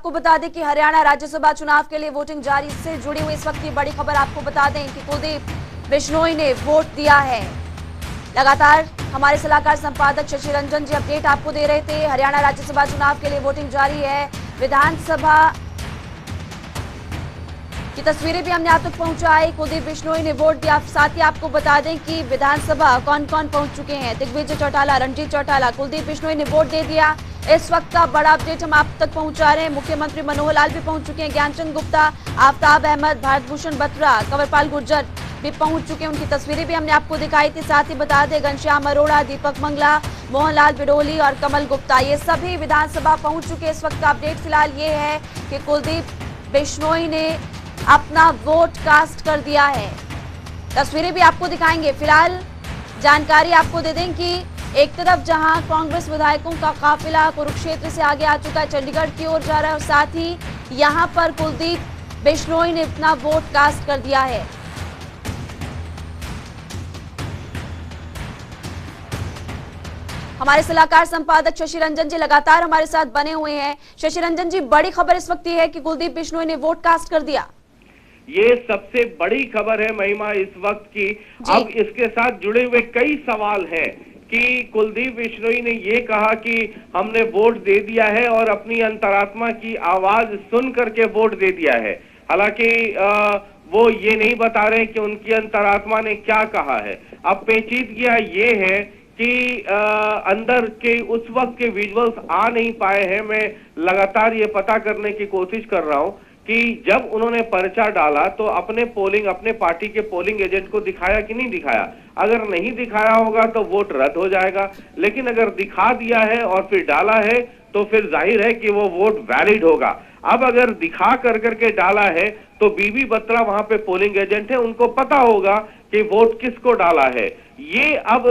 आपको बता दें कि हरियाणा राज्यसभा चुनाव के लिए वोटिंग जारी से जुड़ी हुई इस वक्त की बड़ी खबर आपको बता दें कि कुलदीप बिश्नोई ने वोट दिया है। लगातार हमारे सलाहकार संपादक शशि रंजन जी अपडेट आपको दे रहे थे। हरियाणा राज्यसभा चुनाव के लिए वोटिंग जारी है। विधानसभा की तस्वीरें भी हमने आप तक पहुंचाई। कुलदीप बिश्नोई ने वोट दिया। साथ ही आपको बता दें कि विधानसभा कौन कौन पहुंच चुके हैं। दिग्विजय चौटाला, रणजीत चौटाला, कुलदीप बिश्नोई ने वोट दे दिया। इस वक्त का बड़ा अपडेट हम आप तक पहुंचा रहे हैं। मुख्यमंत्री मनोहर लाल भी पहुंच चुके हैं। ज्ञानचंद गुप्ता, आफ्ताब अहमद, भारत भूषण बत्रा, कंवरपाल गुर्जर भी पहुंच चुके हैं। उनकी तस्वीरें भी हमने आपको दिखाई थी। साथ ही बता दें घनश्याम अरोड़ा, दीपक मंगला, मोहनलाल बिडोली और कमल गुप्ता ये सभी विधानसभा पहुंच चुके हैं। इस वक्त का अपडेट फिलहाल ये है कि कुलदीप बिश्नोई ने अपना वोट कास्ट कर दिया है। तस्वीरें भी आपको दिखाएंगे। फिलहाल जानकारी आपको दे दें कि एक तरफ जहां कांग्रेस विधायकों का काफिला कुरुक्षेत्र से आगे आ चुका है, चंडीगढ़ की ओर जा रहा है, और साथ ही यहां पर कुलदीप बिश्नोई ने अपना वोट कास्ट कर दिया है। हमारे सलाहकार संपादक शशि रंजन जी लगातार हमारे साथ बने हुए हैं। शशि रंजन जी, बड़ी खबर इस वक्त ये है कि कुलदीप बिश्नोई ने वोट कास्ट कर दिया। ये सबसे बड़ी खबर है महिमा इस वक्त की। अब इसके साथ जुड़े हुए कई सवाल हैं कि कुलदीप बिश्नोई ने ये कहा कि हमने वोट दे दिया है और अपनी अंतरात्मा की आवाज सुन करके वोट दे दिया है। हालांकि वो ये नहीं बता रहे कि उनकी अंतरात्मा ने क्या कहा है। अब पेचीदगियां ये है कि अंदर के उस वक्त के विजुअल्स आ नहीं पाए हैं। मैं लगातार ये पता करने की कोशिश कर रहा हूं कि जब उन्होंने पर्चा डाला तो अपने पार्टी के पोलिंग एजेंट को दिखाया कि नहीं दिखाया। अगर नहीं दिखाया होगा तो वोट रद्द हो जाएगा, लेकिन अगर दिखा दिया है और फिर डाला है तो फिर जाहिर है कि वो वोट वैलिड होगा। अब अगर दिखा करके डाला है तो बीबी बत्रा वहां पे पोलिंग एजेंट है, उनको पता होगा कि वोट किसको डाला है। ये अब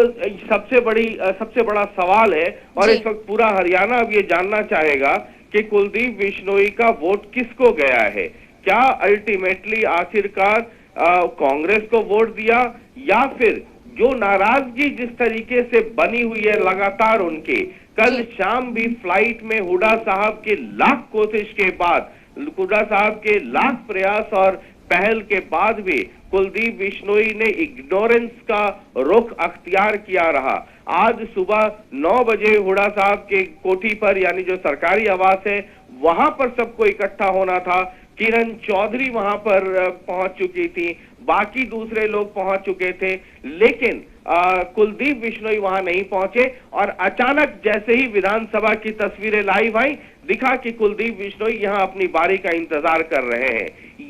सबसे बड़ा सवाल है और इस वक्त पूरा हरियाणा अब ये जानना चाहेगा कि कुलदीप बिश्नोई का वोट किसको गया है। क्या अल्टीमेटली आखिरकार कांग्रेस को वोट दिया, या फिर जो नाराजगी जिस तरीके से बनी हुई है लगातार उनके, कल शाम भी फ्लाइट में हुड्डा साहब के लाख कोशिश के बाद, हुड्डा साहब के लाख प्रयास और पहल के बाद भी कुलदीप बिश्नोई ने इग्नोरेंस का रुख अख्तियार किया रहा। आज सुबह 9 बजे हुड्डा साहब के कोठी पर, यानी जो सरकारी आवास है, वहां पर सबको इकट्ठा होना था। किरण चौधरी वहां पर पहुंच चुकी थी, बाकी दूसरे लोग पहुंच चुके थे, लेकिन कुलदीप बिश्नोई वहां नहीं पहुंचे। और अचानक जैसे ही विधानसभा की तस्वीरें लाइव आई, दिखा कि कुलदीप बिश्नोई यहां अपनी बारी का इंतजार कर रहे हैं।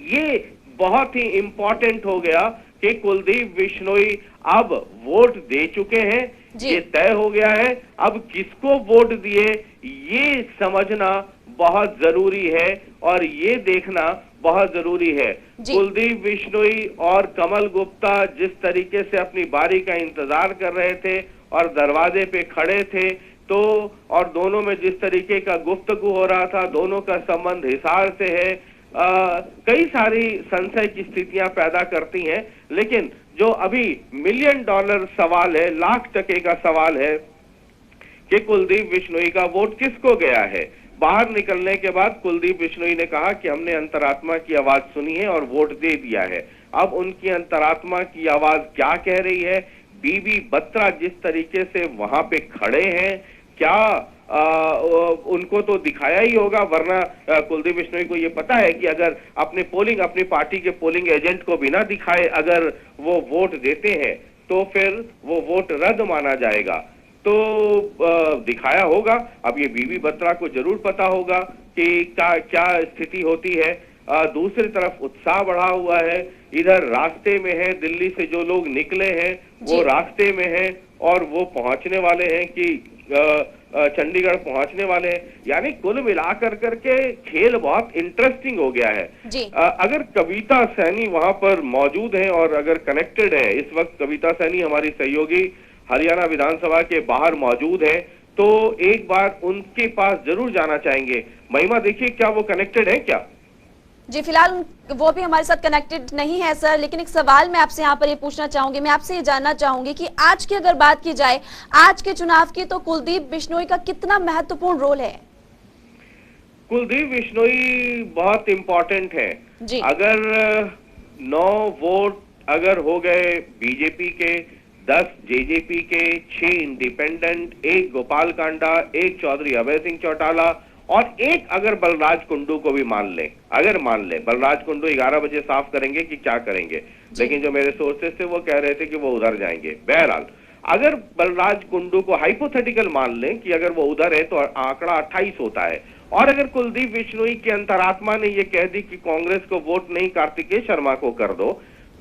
ये बहुत ही इंपॉर्टेंट हो गया कि कुलदीप बिश्नोई अब वोट दे चुके हैं, ये तय हो गया है। अब किसको वोट दिए ये समझना बहुत जरूरी है और ये देखना बहुत जरूरी है। कुलदीप बिश्नोई और कमल गुप्ता जिस तरीके से अपनी बारी का इंतजार कर रहे थे और दरवाजे पे खड़े थे, तो और दोनों में जिस तरीके का गुफ्तगू हो रहा था, दोनों का संबंध हिसार से है, कई सारी संशय की स्थितियां पैदा करती हैं। लेकिन जो अभी $1,000,000 सवाल है, $1,00,000 का सवाल है कि कुलदीप बिश्नोई का वोट किसको गया है। बाहर निकलने के बाद कुलदीप बिश्नोई ने कहा कि हमने अंतरात्मा की आवाज सुनी है और वोट दे दिया है। अब उनकी अंतरात्मा की आवाज क्या कह रही है, बीबी बत्रा जिस तरीके से वहां पे खड़े हैं, क्या उनको तो दिखाया ही होगा, वरना कुलदीप बिश्नोई को ये पता है कि अगर अपनी पार्टी के पोलिंग एजेंट को बिना दिखाए अगर वो वोट देते हैं तो फिर वो वोट रद्द माना जाएगा। तो दिखाया होगा। अब ये बीबी बत्रा को जरूर पता होगा कि क्या स्थिति होती है। दूसरी तरफ उत्साह बढ़ा हुआ है, इधर रास्ते में है, दिल्ली से जो लोग निकले हैं वो रास्ते में हैं और वो पहुंचने वाले हैं कि चंडीगढ़ पहुंचने वाले हैं। यानी कुल मिलाकर करके खेल बहुत इंटरेस्टिंग हो गया है। अगर कविता सैनी वहां पर मौजूद हैं और अगर कनेक्टेड है, इस वक्त कविता सैनी हमारी सहयोगी हरियाणा विधानसभा के बाहर मौजूद है, तो एक बार उनके पास जरूर जाना चाहेंगे। महिमा, देखिए क्या वो कनेक्टेड है क्या? जी, फिलहाल वो भी हमारे साथ कनेक्टेड नहीं है सर, लेकिन एक सवाल मैं आपसे यहाँ पर ये पूछना चाहूंगी। मैं आपसे ये जानना चाहूंगी कि आज की अगर बात की जाए आज के चुनाव की, तो कुलदीप बिश्नोई का कितना महत्वपूर्ण रोल है? कुलदीप बिश्नोई बहुत इंपॉर्टेंट है। जी। अगर 9 वोट अगर हो गए बीजेपी के, 10 जेजेपी के, 6 इंडिपेंडेंट, 1 गोपाल कांडा, 1 चौधरी अभय सिंह चौटाला और 1 अगर बलराज कुंडू को भी मान ले, अगर मान ले बलराज कुंडू 11 बजे साफ करेंगे कि क्या करेंगे, लेकिन जो मेरे सोर्सेस थे वो कह रहे थे कि वो उधर जाएंगे। बहरहाल अगर बलराज कुंडू को हाइपोथेटिकल मान लें कि अगर वो उधर है तो आंकड़ा 28 होता है, और अगर कुलदीप बिश्नोई की अंतरात्मा ने ये कह दी कि कांग्रेस को वोट नहीं कार्तिकेय शर्मा को कर दो,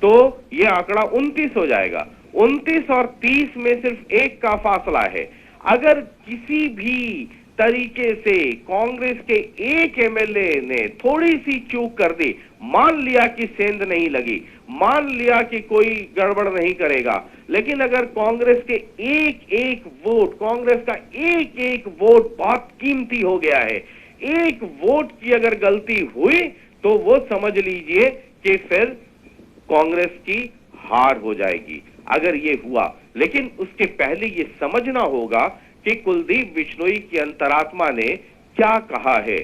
तो ये आंकड़ा 29 हो जाएगा। 29 और 30 में सिर्फ 1 का फासला है। अगर किसी भी तरीके से कांग्रेस के एक एमएलए ने थोड़ी सी चूक कर दी, मान लिया कि सेंध नहीं लगी, मान लिया कि कोई गड़बड़ नहीं करेगा, लेकिन अगर कांग्रेस के एक वोट, कांग्रेस का एक वोट बहुत कीमती हो गया है, 1 वोट की अगर गलती हुई तो वो समझ लीजिए कि फिर कांग्रेस की हार हो जाएगी अगर ये हुआ। लेकिन उसके पहले ये समझना होगा कि कुलदीप बिश्नोई की अंतरात्मा ने क्या कहा है।